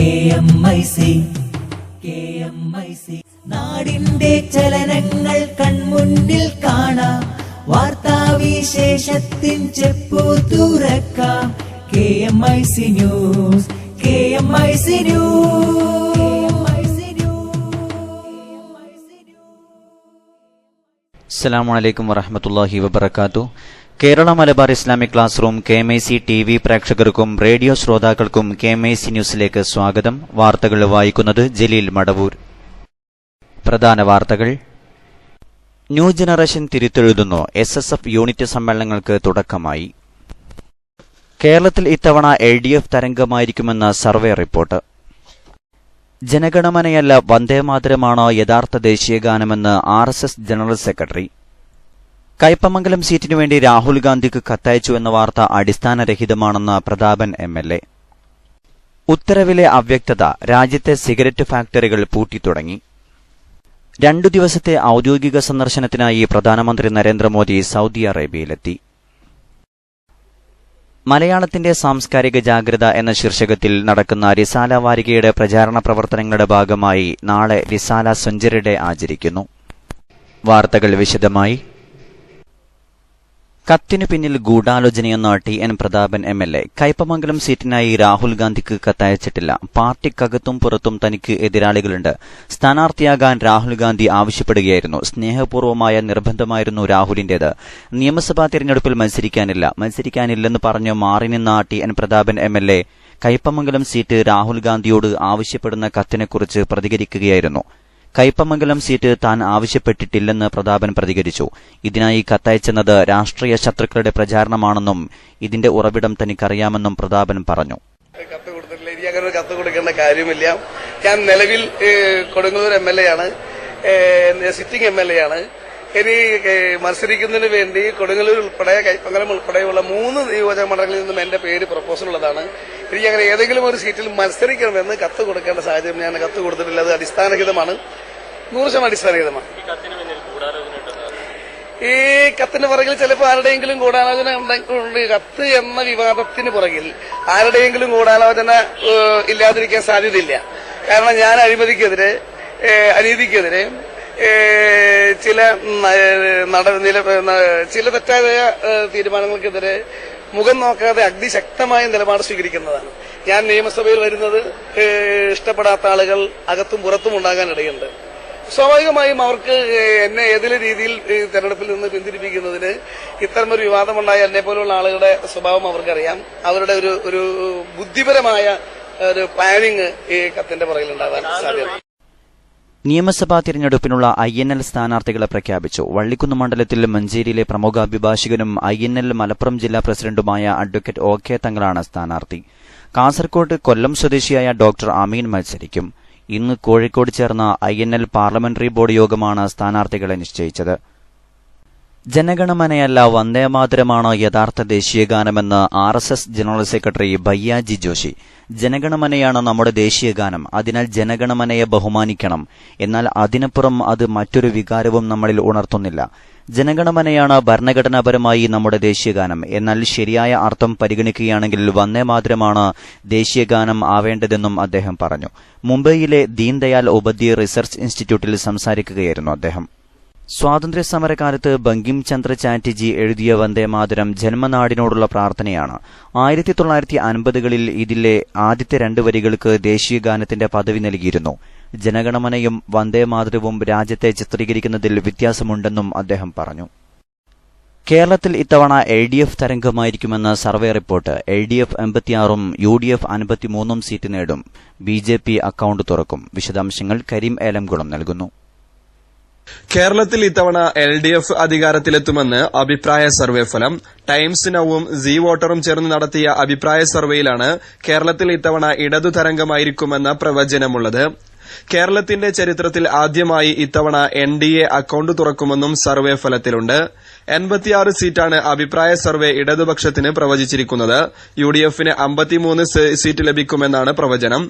KMIC നാടിന്റെ ചലനങ്ങൾ കൺമുന്നിൽ കാണാം, വാർത്താവിശേഷത്തിൻ ചെപ്പു തുറക്കാം. KMIC news. അസ്സലാമു അലൈക്കും വറഹ്മത്തുള്ളാഹി വബറകാതുഹു. Kerala Malabar Islamic class room KMIC TV പ്രേക്ഷകർക്കും റേഡിയോ ശ്രോതാക്കൾക്കും KMIC ന്യൂസിലേക്ക് സ്വാഗതം. വാർത്തകൾ വായിക്കുന്നത് ജലീൽ മടവൂർ. പ്രധാന വാർത്തകൾ. ന്യൂ ജനറേഷൻ തിരുത്തെഴുതുന്നു. SSF യൂണിറ്റ് സമ്മേളനങ്ങൾക്ക് തുടക്കമായി. കേരളത്തിൽ ഇത്തവണ LDF തരംഗമായിരിക്കുമെന്ന സർവേ റിപ്പോർട്ട്. ജനഗണമനയല്ല വന്ദേമാതരമാണോ യഥാർത്ഥ ദേശീയഗാനമെന്ന് RSS ജനറൽ സെക്രട്ടറി. കയ്പമംഗലം സീറ്റിനുവേണ്ടി രാഹുൽ ഗാന്ധിക്ക് കത്തയച്ചു എന്ന വാർത്ത അടിസ്ഥാനരഹിതമാണെന്ന് പ്രതാപൻ MLA. ഉത്തരവിലെ അവ്യക്തത. രാജ്യത്തെ സിഗരറ്റ് ഫാക്ടറികൾ പൂട്ടിത്തുടങ്ങി. 2 ദിവസത്തെ ഔദ്യോഗിക സന്ദർശനത്തിനായി പ്രധാനമന്ത്രി നരേന്ദ്രമോദി സൗദി അറേബ്യയിലെത്തി. മലയാളത്തിന്റെ സാംസ്കാരിക ജാഗ്രത എന്ന ശീർഷകത്തിൽ നടക്കുന്ന റിസാല വാരികയുടെ പ്രചാരണ പ്രവർത്തനങ്ങളുടെ ഭാഗമായി നാളെ റിസാല സെഞ്ചുറി ഡേ ആചരിക്കുന്നു. വാർത്തകൾ വിശദമായി. കത്തിനു പിന്നിൽ ഗൂഢാലോചനയെന്ന TN പ്രതാപൻ MLA. കയ്പമംഗലം സീറ്റിനായി രാഹുൽ ഗാന്ധിക്ക് കത്തയച്ചിട്ടില്ല. പാർട്ടിക്കകത്തും പുറത്തും തനിക്ക് എതിരാളികളുണ്ട്. സ്ഥാനാർത്ഥിയാകാൻ രാഹുൽ ഗാന്ധി ആവശ്യപ്പെടുകയായിരുന്നു. സ്നേഹപൂർവ്വമായ നിർബന്ധമായിരുന്നു രാഹുലിന്റേത്. നിയമസഭാ തിരഞ്ഞെടുപ്പിൽ മത്സരിക്കാനില്ലെന്ന് പറഞ്ഞു മാറി നിന്ന TN Prathapan MLA Kaipamangalam seat Rahul ഗാന്ധിയോട് ആവശ്യപ്പെടുന്ന കത്തിനെക്കുറിച്ച് പ്രതികരിക്കുകയായിരുന്നു. കയ്പമംഗലം സീറ്റ് താൻ ആവശ്യപ്പെട്ടിട്ടില്ലെന്ന് പ്രതാപൻ പ്രതികരിച്ചു. ഇതിനായി കത്തയച്ചെന്നത് രാഷ്ട്രീയ ശത്രുക്കളുടെ പ്രചാരണമാണെന്നും ഇതിന്റെ ഉറവിടം തനിക്കറിയാമെന്നും പ്രതാപൻ പറഞ്ഞു. കത്ത് കൊടുത്തിട്ടില്ല. ഇനി അങ്ങനെ ഒരു കത്ത് കൊടുക്കേണ്ട കാര്യമില്ല. ഞാൻ നിലവിൽ കൊടുങ്ങല്ലൂർ MLA ആണ്, സിറ്റിംഗ് MLA ആണ്. ഇനി മത്സരിക്കുന്നതിന് വേണ്ടി കൊടുങ്ങല്ലൂർ ഉൾപ്പെടെ കയ്പമംഗലം ഉൾപ്പെടെയുള്ള 3 നിയോജക മണ്ഡലങ്ങളിൽ നിന്നും എന്റെ പേര് പ്രപ്പോസൽ ഉള്ളതാണ്. എനിക്ക് അങ്ങനെ ഏതെങ്കിലും ഒരു സീറ്റിൽ മത്സരിക്കണമെന്ന് കത്ത് കൊടുക്കേണ്ട സാഹചര്യം ഞാൻ കത്ത് കൊടുത്തിട്ടില്ല. അത് അടിസ്ഥാനരഹിതമാണ്, 100% അടിസ്ഥാനരഹിതമാണ്. ഈ കത്തിന് പുറകിൽ ചിലപ്പോൾ ആരുടെയെങ്കിലും ഗൂഢാലോചന ഉണ്ട്. കത്ത് എന്ന വിവാദത്തിന് പുറകിൽ ആരുടെയെങ്കിലും ഗൂഢാലോചന ഇല്ലാതിരിക്കാൻ സാധ്യതയില്ല. കാരണം ഞാൻ അഴിമതിക്കെതിരെ, അനീതിക്കെതിരെ, ചില തെറ്റായ തീരുമാനങ്ങൾക്കെതിരെ മുഖം നോക്കാതെ അതിശക്തമായ നിലപാട് സ്വീകരിക്കുന്നതാണ്. ഞാൻ നിയമസഭയിൽ വരുന്നത് ഇഷ്ടപ്പെടാത്ത ആളുകൾ അകത്തും പുറത്തും ഉണ്ടാകാനിടയുണ്ട്. സ്വാഭാവികമായും അവർക്ക് എന്നെ ഏതെങ്കിലും രീതിയിൽ തെരഞ്ഞെടുപ്പിൽ നിന്ന് പിന്തിരിപ്പിക്കുന്നതിന് ഇത്തരമൊരു വിവാദമുണ്ടായ എന്നെ പോലുള്ള ആളുകളുടെ സ്വഭാവം അവർക്കറിയാം. അവരുടെ ഒരു ബുദ്ധിപരമായ ഒരു പ്ലാനിങ് ഈ കത്തിന്റെ പുറകിലുണ്ടാകാൻ സാധ്യത. നിയമസഭാ തിരഞ്ഞെടുപ്പിനുള്ള INL സ്ഥാനാർത്ഥികളെ പ്രഖ്യാപിച്ചു. വള്ളിക്കുന്ന് മണ്ഡലത്തിൽ മഞ്ചേരിയിലെ പ്രമുഖ അഭിഭാഷകനും INL മലപ്പുറം ജില്ലാ പ്രസിഡന്റുമായ അഡ്വക്കേറ്റ് OK തങ്ങളാണ് സ്ഥാനാർത്ഥി. കാസർകോട് കൊല്ലം സ്വദേശിയായ ഡോക്ടർ അമീൻ മത്സരിക്കും. ഇന്ന് കോഴിക്കോട് ചേർന്ന INL പാർലമെന്ററി ബോർഡ് യോഗമാണ് സ്ഥാനാർത്ഥികളെ നിശ്ചയിച്ചത്. ജനഗണമനയല്ല വന്ദേമാതരമാണോ യഥാർത്ഥ ദേശീയഗാനമെന്ന് RSS general secretary Bhaiyyaji Joshi. ജനഗണമനയാണ് നമ്മുടെ ദേശീയഗാനം. അതിനാൽ ജനഗണമനയെ ബഹുമാനിക്കണം. എന്നാൽ അതിനപ്പുറം അത് മറ്റൊരു വികാരവും നമ്മളിൽ ഉണർത്തുന്നില്ല. ജനഗണമനയാണ് ഭരണഘടനാപരമായി നമ്മുടെ ദേശീയഗാനം. എന്നാൽ ശരിയായ അർത്ഥം പരിഗണിക്കുകയാണെങ്കിൽ വന്ദേമാതരമാണ് ദേശീയഗാനം ആവേണ്ടതെന്നും അദ്ദേഹം പറഞ്ഞു. മുംബൈയിലെ ദീൻദയാൽ ഉപാധ്യായ റിസർച്ച് ഇൻസ്റ്റിറ്റ്യൂട്ടിൽ സംസാരിക്കുകയായിരുന്നു അദ്ദേഹം. സ്വാതന്ത്ര്യസമരകാലത്ത് ബങ്കിം ചന്ദ്ര ചാറ്റർജി എഴുതിയ വന്ദേമാതരം ജന്മനാടിനോടുള്ള പ്രാർത്ഥനയാണ്. 1950കളിൽ ഇതിലെ ആദ്യത്തെ 2 വരികൾക്ക് ദേശീയഗാനത്തിന്റെ പദവി നൽകിയിരുന്നു. ജനഗണമനയും വന്ദേമാതരവും രാജ്യത്തെ ചിത്രീകരിക്കുന്നതിൽ വ്യത്യാസമുണ്ടെന്നും അദ്ദേഹം പറഞ്ഞു. കേരളത്തിൽ ഇത്തവണ LDF തരംഗമായിരിക്കുമെന്ന് സർവേ റിപ്പോർട്ട്. LDF 86ഉം UDF 53ഉം സീറ്റ് നേടും. BJP അക്കൌണ്ട് തുറക്കും. വിശദാംശങ്ങൾ കരീം ഏലംകുളം നൽകുന്നു. കേരളത്തിൽ ഇത്തവണ LDF അധികാരത്തിലെത്തുമെന്ന് അഭിപ്രായ സർവേ ഫലം. ടൈംസ് നൌവും സീ വോട്ടറും ചേർന്ന് നടത്തിയ അഭിപ്രായ സർവേയിലാണ് കേരളത്തിൽ ഇത്തവണ ഇടതു തരംഗമായിരിക്കുമെന്ന പ്രവചനമുള്ളത്. കേരളത്തിന്റെ ചരിത്രത്തിൽ ആദ്യമായി ഇത്തവണ NDA അക്കൌണ്ട് തുറക്കുമെന്നും സർവേ ഫലത്തിലുണ്ട്. 86 സീറ്റാണ് അഭിപ്രായ സർവേ ഇടതുപക്ഷത്തിന് പ്രവചിച്ചിരിക്കുന്നത്. UDFന് 53 സീറ്റ് ലഭിക്കുമെന്നാണ് പ്രവചനം.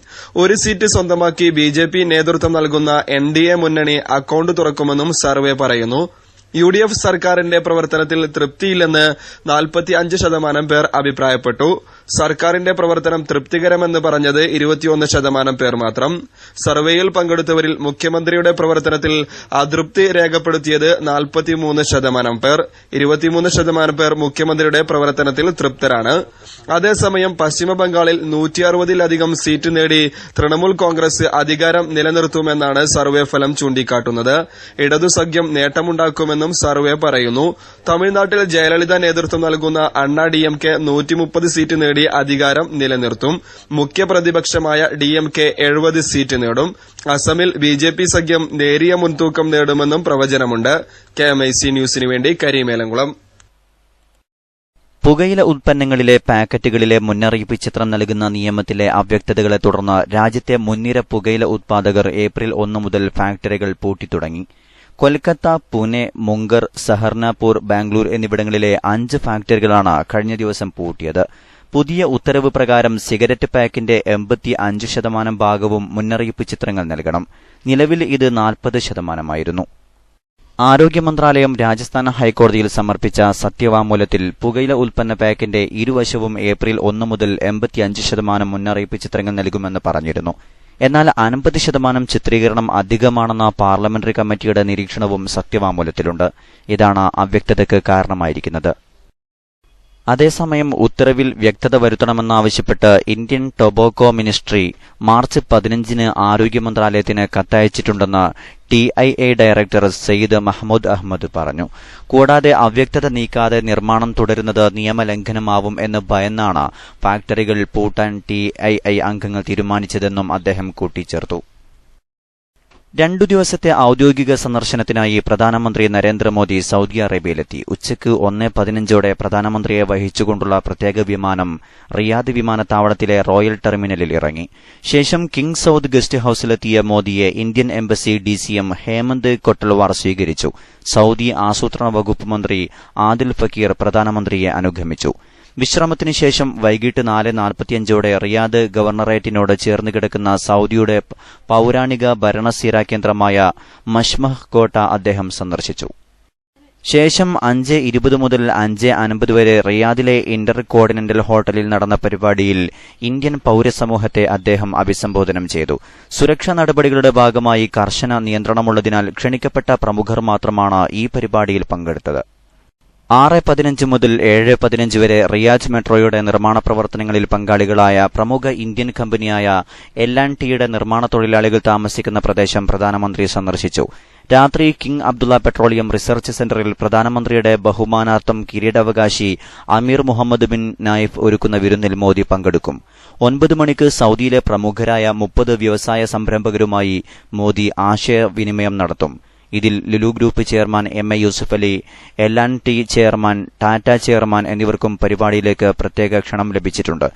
1 സീറ്റ് സ്വന്തമാക്കി BJP നേതൃത്വം നൽകുന്ന NDA മുന്നണി അക്കൌണ്ട് തുറക്കുമെന്നും സർവേ പറയുന്നു. UDF സർക്കാരിന്റെ പ്രവർത്തനത്തിൽ തൃപ്തിയില്ലെന്ന് 45% പേർ അഭിപ്രായപ്പെട്ടു. സർക്കാരിന്റെ പ്രവർത്തനം തൃപ്തികരമെന്ന് പറഞ്ഞത് 21% പേർ മാത്രം. സർവേയിൽ പങ്കെടുത്തവരിൽ മുഖ്യമന്ത്രിയുടെ പ്രവർത്തനത്തിൽ അതൃപ്തി രേഖപ്പെടുത്തിയത് 43% പേർ. 23% പേർ മുഖ്യമന്ത്രിയുടെ പ്രവർത്തനത്തിൽ തൃപ്തരാണ്. അതേസമയം പശ്ചിമബംഗാളിൽ 160-ലധികം സീറ്റ് നേടി തൃണമൂൽ കോൺഗ്രസ് അധികാരം നിലനിർത്തുമെന്നാണ് സർവേ ഫലം ചൂണ്ടിക്കാട്ടുന്നത്. ഇടതു സഖ്യം നേട്ടമുണ്ടാക്കുമെന്നും സർവേ പറയുന്നു. തമിഴ്നാട്ടിൽ ജയലളിത നേതൃത്വം നൽകുന്ന അണ്ണാ DMK 130 സീറ്റ് നേടി അധികാരം നിലനിർത്തും. മുഖ്യപ്രതിപക്ഷമായ DMK 70 സീറ്റ് നേടും. അസമിൽ BJP സഖ്യം നേരിയ മുൻതൂക്കം നേടുമെന്നും പ്രവചനമുണ്ട്. KMIC ന്യൂസിനു വേണ്ടി കരീമേലംകുളം. പുകയില ഉൽപ്പന്നങ്ങളിലെ പാക്കറ്റുകളിലെ മുന്നറിയിപ്പ് ചിത്രം നൽകുന്ന നിയമത്തിലെ അവ്യക്തതകളെ തുടർന്ന് രാജ്യത്തെ മുൻനിര പുകയില ഉത്പാദകർ ഏപ്രിൽ 1 മുതൽ ഫാക്ടറികൾ പൂട്ടിത്തുടങ്ങി. കൊൽക്കത്ത, പൂനെ, മുംഗർ, സഹർനാപൂർ, ബാംഗ്ലൂർ എന്നിവിടങ്ങളിലെ 5 ഫാക്ടറികളാണ് കഴിഞ്ഞ ദിവസം പൂട്ടിയത്. പുതിയ ഉത്തരവ് പ്രകാരം സിഗരറ്റ് പാക്കിന്റെ 85% ഭാഗവും മുന്നറിയിപ്പ് ചിത്രങ്ങൾ നൽകണം. നിലവിൽ ഇത് 40%. ആരോഗ്യമന്ത്രാലയം രാജസ്ഥാൻ ഹൈക്കോടതിയിൽ സമർപ്പിച്ച സത്യവാങ്മൂലത്തിൽ പുകയില ഉൽപ്പന്ന പാക്കിന്റെ ഇരുവശവും ഏപ്രിൽ 1 മുതൽ 85% മുന്നറിയിപ്പ് ചിത്രങ്ങൾ നൽകുമെന്ന് പറഞ്ഞിരുന്നു. എന്നാൽ 50% ചിത്രീകരണം അധികമാണെന്ന പാർലമെന്ററി കമ്മിറ്റിയുടെ നിരീക്ഷണവും സത്യവാങ്മൂലത്തിലുണ്ട്. ഇതാണ് അവ്യക്തതയ്ക്ക് കാരണമായിരിക്കുന്നത്. അതേസമയം ഉത്തരവിൽ വ്യക്തത വരുത്തണമെന്നാവശ്യപ്പെട്ട് ഇന്ത്യൻ ടൊബാക്കോ മിനിസ്ട്രി മാർച്ച് 15 ആരോഗ്യമന്ത്രാലയത്തിന് കത്തയച്ചിട്ടുണ്ടെന്ന് TIA ഡയറക്ടർ സയ്യിദ് മഹ്മൂദ് അഹമ്മദ് പറഞ്ഞു. കൂടാതെ അവ്യക്തത നീക്കാതെ നിർമ്മാണം തുടരുന്നത് നിയമലംഘനമാവും എന്ന് ഭയന്നാണ് ഫാക്ടറികൾ പൂട്ടാൻ TIA അംഗങ്ങൾ തീരുമാനിച്ചതെന്നും അദ്ദേഹം കൂട്ടിച്ചേർത്തു. 2 ദിവസത്തെ ഔദ്യോഗിക സന്ദർശനത്തിനായി പ്രധാനമന്ത്രി നരേന്ദ്രമോദി സൌദി അറേബ്യയിലെത്തി. ഉച്ചയ്ക്ക് 1:15 പ്രധാനമന്ത്രിയെ വഹിച്ചുകൊണ്ടുള്ള പ്രത്യേക വിമാനം റിയാദ് വിമാനത്താവളത്തിലെ റോയൽ ടെർമിനലിൽ ഇറങ്ങി. ശേഷം കിങ് സൌദ് ഗസ്റ്റ് ഹൌസിലെത്തിയ മോദിയെ ഇന്ത്യൻ എംബസി DCM ഹേമന്ത് കൊട്ടൽവാർ സ്വീകരിച്ചു. സൌദി ആസൂത്രണ വകുപ്പ് മന്ത്രി ആദിൽ ഫക്കീർ പ്രധാനമന്ത്രിയെ അനുഗമിച്ചു. വിശ്രമത്തിനു ശേഷം വൈകിട്ട് 4:45 റിയാദ് ഗവർണറേറ്റിനോട് ചേർന്ന് കിടക്കുന്ന സൌദിയുടെ പൌരാണിക ഭരണസ്ഥിര കേന്ദ്രമായ മഷ്മഹ് കോട്ട അദ്ദേഹം സന്ദർശിച്ചു. ശേഷം 5:20 മുതൽ 5:50 വരെ റിയാദിലെ ഇന്റർ കോണ്ടിനെന്റൽ ഹോട്ടലിൽ നടന്ന പരിപാടിയിൽ ഇന്ത്യൻ പൌരസമൂഹത്തെ അദ്ദേഹം അഭിസംബോധന ചെയ്തു. സുരക്ഷാ നടപടികളുടെ ഭാഗമായി കർശന നിയന്ത്രണമുള്ളതിനാൽ ക്ഷണിക്കപ്പെട്ട പ്രമുഖർ മാത്രമാണ് ഈ പരിപാടിയിൽ പങ്കെടുത്തത്. 6:15 മുതൽ 7:15 വരെ റിയാദ് മെട്രോയുടെ നിർമ്മാണ പ്രവർത്തനങ്ങളിൽ പങ്കാളികളായ പ്രമുഖ ഇന്ത്യൻ കമ്പനിയായ L&Tയുടെ നിർമ്മാണ തൊഴിലാളികൾ താമസിക്കുന്ന പ്രദേശം പ്രധാനമന്ത്രി സന്ദർശിച്ചു. രാത്രി കിങ് അബ്ദുള്ള പെട്രോളിയം റിസർച്ച് സെന്ററിൽ പ്രധാനമന്ത്രിയുടെ ബഹുമാനാർത്ഥം കിരീടാവകാശി അമീർ മുഹമ്മദ് ബിൻ നായിഫ് ഒരുക്കുന്ന വിരുന്നിൽ മോദി പങ്കെടുക്കും. 9 മണിക്ക് സൌദിയിലെ പ്രമുഖരായ 30 വ്യവസായ സംരംഭകരുമായി മോദി ആശയവിനിമയം നടത്തും. ഇതിൽ Lulu group chairman MA Yusuf Ali, L&T chairman, Tata chairman എന്നിവർക്കും പരിപാടിയിലേക്ക് പ്രത്യേക ക്ഷണം ലഭിച്ചിട്ടുണ്ട്.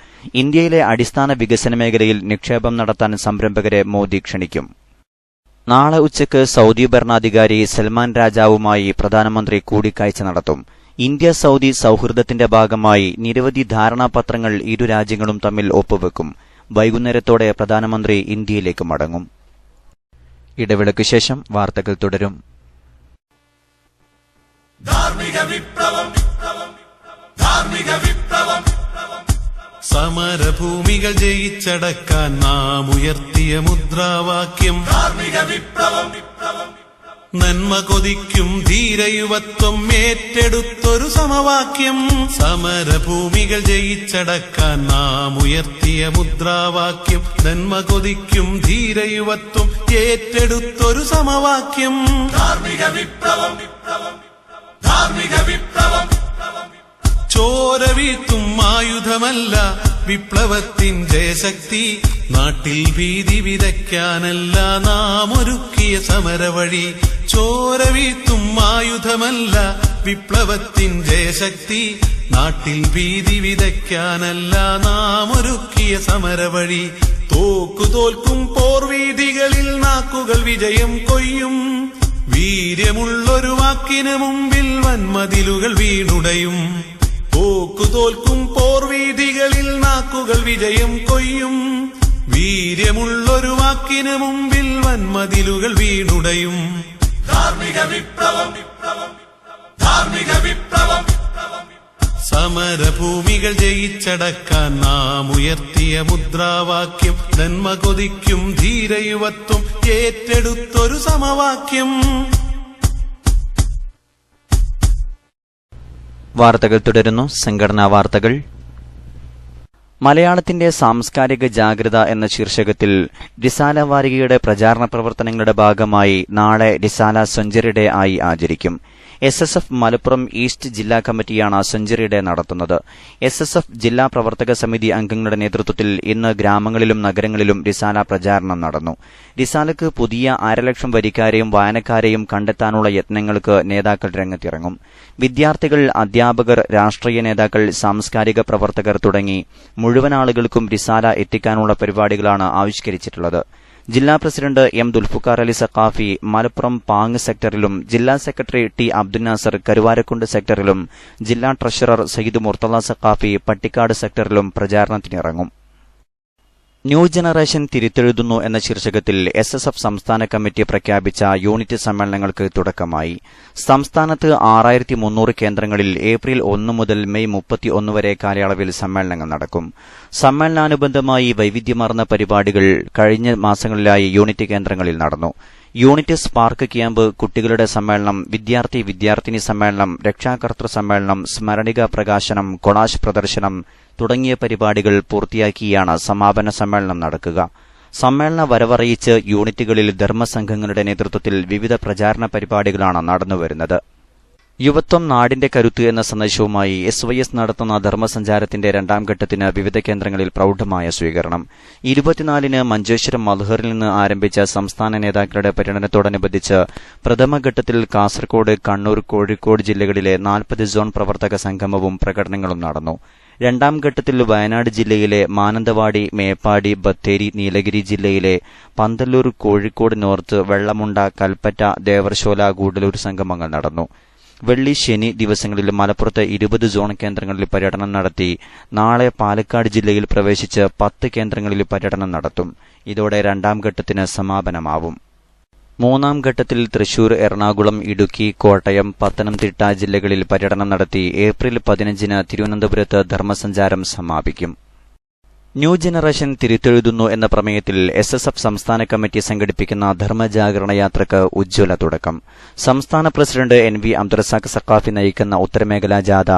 ഇന്ത്യയിലെ അടിസ്ഥാന വികസന മേഖലയിൽ നിക്ഷേപം നടത്താൻ സംരംഭകരെ മോദി ക്ഷണിക്കും. നാളെ ഉച്ചയ്ക്ക് സൌദി ഭരണാധികാരി സൽമാൻ രാജാവുമായി പ്രധാനമന്ത്രി കൂടിക്കാഴ്ച നടത്തും. ഇന്ത്യ സൌദി സൌഹൃദത്തിന്റെ ഭാഗമായി നിരവധി ധാരണാപത്രങ്ങൾ ഇരു രാജ്യങ്ങളും തമ്മിൽ ഒപ്പുവെക്കും. വൈകുന്നേരത്തോടെ പ്രധാനമന്ത്രി ഇന്ത്യയിലേക്ക് മടങ്ങും. ഇടവേളയ്ക്ക് ശേഷം വാർത്തകൾ തുടരും. സമരഭൂമികൾ ജയിച്ചടക്കാൻ നാം ഉയർത്തിയ മുദ്രാവാക്യം നന്മ കൊതിക്കും ധീരയുവത്വം ഏറ്റെടുത്തൊരു സമവാക്യം. സമരഭൂമികൾ ജയിച്ചടക്കാൻ നാം ഉയർത്തിയ മുദ്രാവാക്യം നന്മ കൊതിക്കും ധീരയുവത്വം ഏറ്റെടുത്തൊരു സമവാക്യം. ധാർമ്മിക വിപ്ലവം, ധാർമ്മിക വിപ്ലവം. ചോര വീഴ്ത്തും ആയുധമല്ല വിപ്ലവത്തിൻ ജയശക്തി. നാട്ടിൽ ഭീതി വിതയ്ക്കാനല്ല നാം ഒരുക്കിയ സമരവഴി. ചോര വീഴ്ത്തും ആയുധമല്ല വിപ്ലവത്തിൻ ജയശക്തി. നാട്ടിൽ ഭീതി വിതയ്ക്കാനല്ല നാം ഒരുക്കിയ സമരവഴി. തോൽക്കും പോർവീഥികളിൽ നാക്കുകൾ വിജയം കൊയ്യും. വീര്യമുള്ളൊരു വാക്കിന് മുമ്പിൽ വൻമതിലുകൾ വീണുടയും. തോൽക്കും പോർവീഥികളിൽ നാക്കുകൾ വിജയം കൊയ്യും. വീര്യമുള്ളൊരു വാക്കിന് മുമ്പിൽ വൻമതിലുകൾ വീണുടയും. ധാർമ്മിക വിപ്ലവം, ധാർമ്മിക വിപ്ലവം. സമരഭൂമികൾ ജയിച്ചടക്കാൻ നാം ഉയർത്തിയ മുദ്രാവാക്യം നന്മ കൊതിക്കും ധീരയുവത്വം ഏറ്റെടുത്തൊരു സമവാക്യം. വാർത്തകൾ തുടരുന്നു. സംഘടനാ വാർത്തകൾ. മലയാളത്തിന്റെ സാംസ്കാരിക ജാഗ്രത എന്ന ശീർഷകത്തിൽ റിസാല വാരികയുടെ പ്രചാരണ പ്രവർത്തനങ്ങളുടെ ഭാഗമായി നാളെ റിസാല സെഞ്ചുറി ഡേ ആയി ആചരിക്കും. SSF മലപ്പുറം ഈസ്റ്റ് ജില്ലാ കമ്മിറ്റിയാണ് സെഞ്ചുറി ഡേ നടത്തുന്നത്. SSF ജില്ലാ പ്രവർത്തക സമിതി അംഗങ്ങളുടെ നേതൃത്വത്തിൽ ഇന്ന് ഗ്രാമങ്ങളിലും നഗരങ്ങളിലും റിസാല പ്രചാരണം നടന്നു. റിസാലയ്ക്ക് പുതിയ 1.5 ലക്ഷം വരിക്കാരെയും വായനക്കാരെയും കണ്ടെത്താനുള്ള യത്നങ്ങൾക്ക് നേതാക്കൾ രംഗത്തിറങ്ങും. വിദ്യാർത്ഥികൾ, അധ്യാപകർ, രാഷ്ട്രീയ നേതാക്കൾ, സാംസ്കാരിക പ്രവർത്തകർ തുടങ്ങി മുഴുവൻ ആളുകൾക്കും റിസാല എത്തിക്കാനുള്ള പരിപാടികളാണ് ആവിഷ്കരിച്ചിട്ടുള്ളത്. ജില്ലാ പ്രസിഡന്റ് M. ദുൽഫുക്കാർ അലി സഖാഫി മലപ്പുറം പാങ് സെക്ടറിലും, ജില്ലാ സെക്രട്ടറി T. അബ്ദുൽ നാസർ കരുവാരക്കുണ്ട് സെക്ടറിലും, ജില്ലാ ട്രഷറർ സയ്യിദ് മുർത്തള സഖാഫി പട്ടിക്കാട് സെക്ടറിലും പ്രചാരണത്തിനിറങ്ങും. ന്യൂ ജനറേഷൻ തിരുത്തെഴുതുന്നു എന്ന ശീർഷകത്തിൽ SSF സംസ്ഥാന കമ്മിറ്റി പ്രഖ്യാപിച്ച യൂണിറ്റ് സമ്മേളനങ്ങൾക്ക് തുടക്കമായി. സംസ്ഥാനത്ത് 6300 കേന്ദ്രങ്ങളിൽ ഏപ്രിൽ 1 മുതൽ മെയ് 31 വരെ കാലയളവിൽ സമ്മേളനങ്ങൾ നടക്കും. സമ്മേളനാനുബന്ധമായി വൈവിധ്യമാർന്ന പരിപാടികൾ കഴിഞ്ഞ മാസങ്ങളിലായി യൂണിറ്റ് കേന്ദ്രങ്ങളിൽ നടന്നു. യൂണിറ്റ് സ്പാർക്ക് ക്യാമ്പ്, കുട്ടികളുടെ സമ്മേളനം, വിദ്യാർത്ഥിനി സമ്മേളനം, രക്ഷാകർതൃ സമ്മേളനം, സ്മരണിക പ്രകാശനം, കൊളാഷ് പ്രദർശനം തുടങ്ങിയ പരിപാടികൾ പൂർത്തിയാക്കിയാണ് സമാപന സമ്മേളനം നടക്കുക. സമ്മേളന വരവറിയിച്ച് യൂണിറ്റുകളിൽ ധർമ്മസംഘങ്ങളുടെ നേതൃത്വത്തിൽ വിവിധ പ്രചാരണ പരിപാടികളാണ് നടന്നുവരുന്നത്. യുവത്വം നാടിന്റെ കരുത്ത് എന്ന സന്ദേശവുമായി SYS നടത്തുന്ന ധർമ്മസഞ്ചാരത്തിന്റെ 2ാം ഘട്ടത്തിന് വിവിധ കേന്ദ്രങ്ങളിൽ പ്രൌഢമായ സ്വീകരണം. 24-ന് മഞ്ചേശ്വരം മൽഹറിൽ നിന്ന് ആരംഭിച്ച സംസ്ഥാന നേതാക്കളുടെ പര്യടനത്തോടനുബന്ധിച്ച് പ്രഥമഘട്ടത്തിൽ കാസർകോട്, കണ്ണൂർ, കോഴിക്കോട് ജില്ലകളിലെ 40 സോൺ പ്രവർത്തക സംഗമവും പ്രകടനങ്ങളും നടന്നു. 2ാം ഘട്ടത്തിൽ വയനാട് ജില്ലയിലെ മാനന്തവാടി, മേപ്പാടി, ബത്തേരി, നീലഗിരി ജില്ലയിലെ പന്തല്ലൂർ, കോഴിക്കോട് നോർത്ത്, വെള്ളമുണ്ട, കൽപ്പറ്റ, ദേവർശോല, ഗൂഡലൂർ സംഗമങ്ങൾ നടന്നു. വെള്ളി, ശനി ദിവസങ്ങളിൽ മലപ്പുറത്ത് 20 സോൺ കേന്ദ്രങ്ങളിൽ പര്യടനം നടത്തി. നാളെ പാലക്കാട് ജില്ലയിൽ പ്രവേശിച്ച് 10 കേന്ദ്രങ്ങളിൽ പര്യടനം നടത്തും. ഇതോടെ 2ാം ഘട്ടത്തിന് സമാപനമാവും. 3ാം ഘട്ടത്തിൽ തൃശൂർ, എറണാകുളം, ഇടുക്കി, കോട്ടയം, പത്തനംതിട്ട ജില്ലകളിൽ പര്യടനം നടത്തി ഏപ്രിൽ 15-ന് തിരുവനന്തപുരത്ത് ധർമ്മസഞ്ചാരം സമാപിക്കും. ന്യൂ ജനറേഷൻ തിരുത്തെഴുതുന്നു എന്ന പ്രമേയത്തിൽ SSF സംസ്ഥാന കമ്മിറ്റി സംഘടിപ്പിക്കുന്ന ധർമ്മജാഗരണ യാത്രയ്ക്ക് ഉജ്ജ്വല തുടക്കം. സംസ്ഥാന പ്രസിഡന്റ് NV അബ്ദുറസാഖ് സഖാഫി നയിക്കുന്ന ഉത്തരമേഖലാ ജാഥ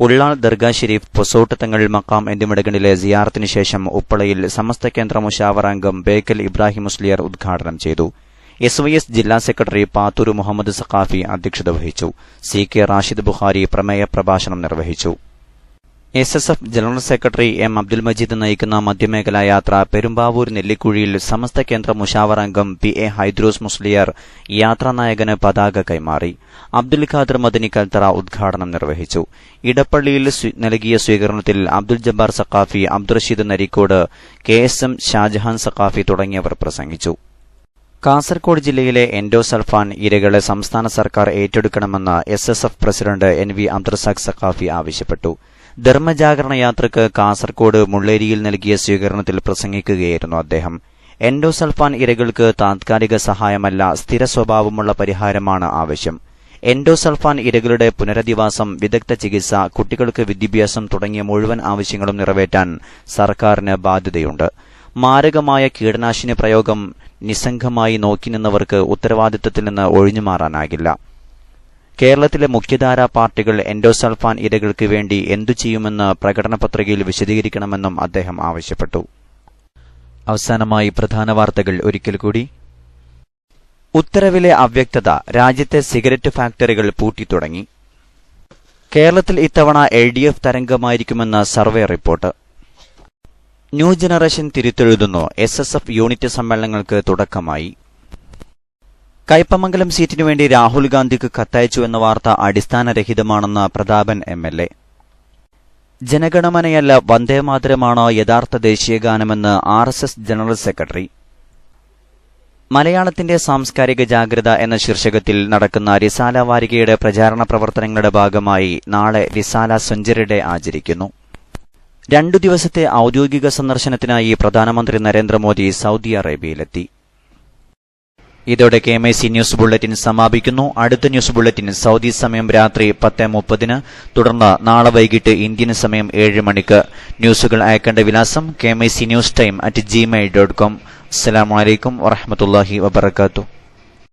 ഉള്ളാൾ ദർഗാ ഷെരീഫ്, പൊസോട്ട് തങ്ങൾ മക്കാം എന്നിവിടങ്ങളിലെ സിയാറത്തിന് ശേഷം ഉപ്പളയിൽ സമസ്ത കേന്ദ്ര മുശാവറ അംഗം ബേക്കൽ ഇബ്രാഹിം മുസ്ലിയാർ ഉദ്ഘാടനം ചെയ്തു. SYS ജില്ലാ സെക്രട്ടറി പാത്തൂർ മുഹമ്മദ് സഖാഫി അധ്യക്ഷത വഹിച്ചു. CK റാഷിദ് ബുഖാരി പ്രമേയ പ്രഭാഷണം നിർവഹിച്ചു. SSF general secretary M. Abdul Majeed നയിക്കുന്ന മധ്യമേഖലാ യാത്ര പെരുമ്പാവൂർ നെല്ലിക്കുഴിയിൽ സമസ്ത കേന്ദ്ര മുശാവറ അംഗം PA ഹൈദ്രോസ് മുസ്ലിയാർ യാത്രാനായകന് പതാക കൈമാറി. അബ്ദുൽ ഖാദർ മദനി കൽത്തറ ഉദ്ഘാടനം നിർവഹിച്ചു. ഇടപ്പള്ളിയിൽ നൽകിയ സ്വീകരണത്തിൽ അബ്ദുൽ ജബ്ബാർ സഖാഫി, അബ്ദുറഷീദ് നരിക്കോട്, KSM ഷാജഹാൻ സഖാഫി തുടങ്ങിയവർ പ്രസംഗിച്ചു. കാസർകോട് ജില്ലയിലെ എൻഡോസൾഫാൻ ഇരകളെ സംസ്ഥാന സർക്കാർ ഏറ്റെടുക്കണമെന്ന് SSF president NV Abdurazak Saqafi ആവശ്യപ്പെട്ടു. ധർമ്മജാഗരണ യാത്രയ്ക്ക് കാസർകോട് മുള്ളേരിയിൽ നൽകിയ സ്വീകരണത്തിൽ പ്രസംഗിക്കുകയായിരുന്നു അദ്ദേഹം. എൻഡോസൾഫാൻ ഇരകൾക്ക് താത്കാലിക സഹായമല്ല, സ്ഥിര സ്വഭാവമുള്ള പരിഹാരമാണ് ആവശ്യം. എൻഡോസൾഫാൻ ഇരകളുടെ പുനരധിവാസം, വിദഗ്ധ ചികിത്സ, കുട്ടികൾക്ക് വിദ്യാഭ്യാസം തുടങ്ങിയ മുഴുവൻ ആവശ്യങ്ങളും നിറവേറ്റാൻ സർക്കാരിന് ബാധ്യതയുണ്ട്. മാരകമായ കീടനാശിനി പ്രയോഗം നിസ്സംഗമായി നോക്കിനിന്നവർക്ക് ഉത്തരവാദിത്തത്തിൽ നിന്ന് ഒഴിഞ്ഞുമാറാനാകില്ല. കേരളത്തിലെ മുഖ്യധാരാ പാർട്ടികൾ എൻഡോസൾഫാൻ ഇരകൾക്ക് വേണ്ടി എന്തു ചെയ്യുമെന്ന് പ്രകടന പത്രികയിൽ വിശദീകരിക്കണമെന്നും അദ്ദേഹം ആവശ്യപ്പെട്ടു. അവസാനമായി പ്രധാന വാർത്തകൾ ഒരിക്കൽ കൂടി. ഉത്തരവിലെ അവ്യക്തത, രാജ്യത്തെ സിഗരറ്റ് ഫാക്ടറികൾ പൂട്ടിത്തുടങ്ങി. കേരളത്തിൽ ഇത്തവണ LDF തരംഗമായിരിക്കുമെന്ന് സർവേ റിപ്പോർട്ട്. ന്യൂ ജനറേഷൻ തിരുത്തെഴുതുന്നു, SSF യൂണിറ്റ് സമ്മേളനങ്ങൾക്ക് തുടക്കമായി. കയ്പമംഗലം സീറ്റിനുവേണ്ടി രാഹുൽ ഗാന്ധിക്ക് കത്തയച്ചു എന്ന വാർത്ത അടിസ്ഥാനരഹിതമാണെന്ന് പ്രതാപൻ MLA. ജനഗണമനയല്ല വന്ദേമാതരമാണോ യഥാർത്ഥ ദേശീയഗാനമെന്ന് RSS ജനറൽ സെക്രട്ടറി. മലയാളത്തിന്റെ സാംസ്കാരിക ജാഗ്രത എന്ന ശീർഷകത്തിൽ നടക്കുന്ന റിസാല വാരികയുടെ പ്രചാരണ പ്രവർത്തനങ്ങളുടെ ഭാഗമായി നാളെ റിസാല സെഞ്ചുറി ഡേ ആചരിക്കുന്നു. 2 ദിവസത്തെ ഔദ്യോഗിക സന്ദർശനത്തിനായി പ്രധാനമന്ത്രി നരേന്ദ്രമോദി സൗദി അറേബ്യയിലെത്തി. ഇതോടെ KMIC ന്യൂസ് ബുള്ളറ്റിൻ സമാപിക്കുന്നു. അടുത്ത ന്യൂസ് ബുള്ളറ്റിൻ സൗദി സമയം രാത്രി 10:30, തുടർന്ന് നാളെ വൈകിട്ട് ഇന്ത്യൻ സമയം 7 മണിക്ക്. ന്യൂസുകൾ അയക്കേണ്ട വിലാസം KMIC News Time @gmail.com. അസ്സലാമു അലൈക്കും വറഹ്മത്തുള്ളാഹി വബറകാതുഹു.